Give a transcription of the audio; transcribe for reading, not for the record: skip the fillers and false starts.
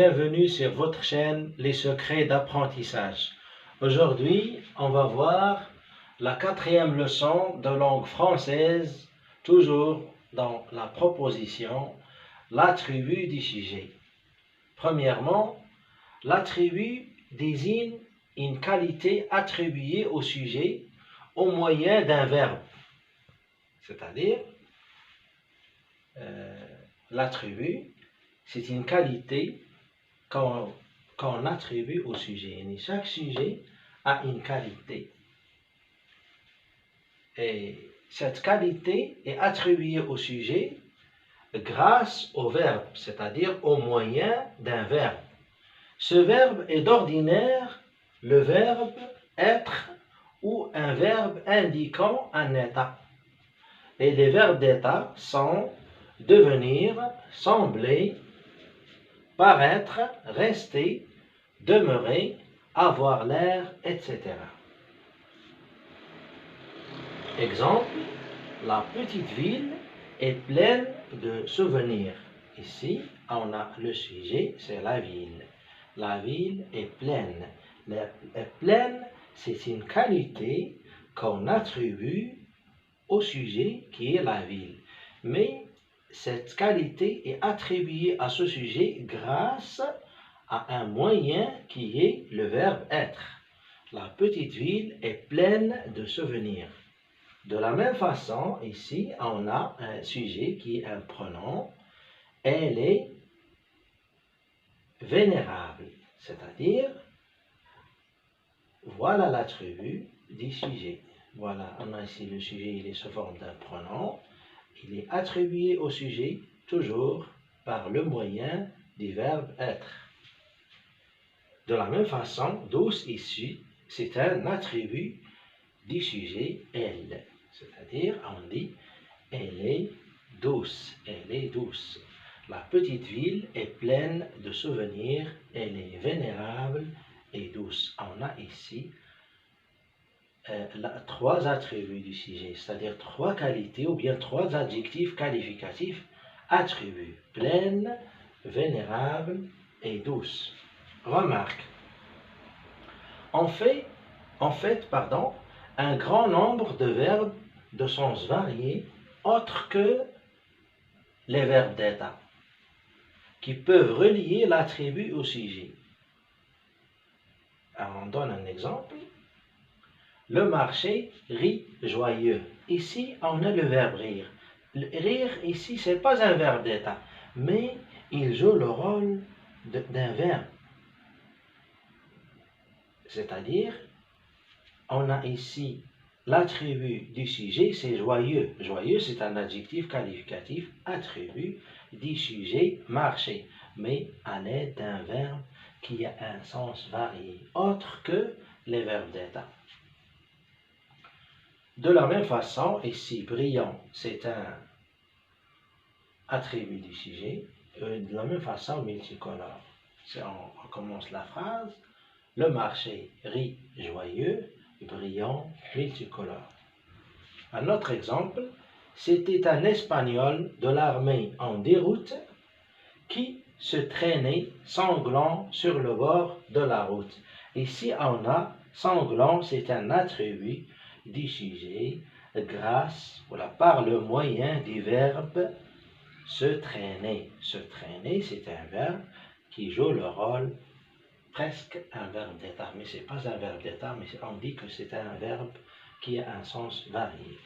bienvenue sur votre chaîne Les Secrets d'apprentissage. Aujourd'hui, on va voir la 4e leçon de langue française, toujours dans la proposition, l'attribut du sujet. Premièrement, l'attribut désigne une qualité attribuée au sujet au moyen d'un verbe, c'est-à-dire l'attribut, c'est une qualité qu'on attribue au sujet. Et chaque sujet a une qualité. Et cette qualité est attribuée au sujet grâce au verbe, c'est-à-dire au moyen d'un verbe. Ce verbe est d'ordinaire le verbe être ou un verbe indiquant un état. Et les verbes d'état sont devenir, sembler, paraître, rester, demeurer, avoir l'air, etc. Exemple, la petite ville est pleine de souvenirs. Ici, on a le sujet, c'est la ville. La ville est pleine. Pleine, c'est une qualité qu'on attribue au sujet qui est la ville. Mais cette qualité est attribuée à ce sujet grâce à un moyen qui est le verbe être. La petite ville est pleine de souvenirs. De la même façon, ici, on a un sujet qui est un pronom. Elle est vénérable, c'est-à-dire, voilà l'attribut du sujet. Voilà, on a ici le sujet, il est sous forme d'un pronom. Il est attribué au sujet toujours par le moyen du verbe être. De la même façon, douce ici, c'est un attribut du sujet elle. C'est-à-dire, on dit elle est douce, elle est douce. La petite ville est pleine de souvenirs, elle est vénérable et douce. On a ici trois attributs du sujet, c'est-à-dire trois qualités ou bien trois adjectifs qualificatifs attributs, pleine, vénérable et douce. Remarque, on fait, un grand nombre de verbes de sens variés autres que les verbes d'état qui peuvent relier l'attribut au sujet. Alors, on donne un exemple. Le marché rit joyeux. Ici, on a le verbe rire. Le rire, ici, ce n'est pas un verbe d'état, mais il joue le rôle d'un verbe. C'est-à-dire, on a ici l'attribut du sujet, c'est joyeux. Joyeux, c'est un adjectif qualificatif, attribut du sujet marché, mais à l'aide d'un verbe qui a un sens varié, autre que les verbes d'état. De la même façon, ici, brillant, c'est un attribut du sujet. De la même façon, multicolore. On commence la phrase. Le marché rit joyeux, brillant, multicolore. Un autre exemple, c'était un Espagnol de l'armée en déroute qui se traînait sanglant sur le bord de la route. Ici, on a sanglant, c'est un attribut du sujet grâce, par le moyen du verbe se traîner. Se traîner, c'est un verbe qui joue le rôle presque un verbe d'état, mais ce n'est pas un verbe d'état, mais on dit que c'est un verbe qui a un sens varié.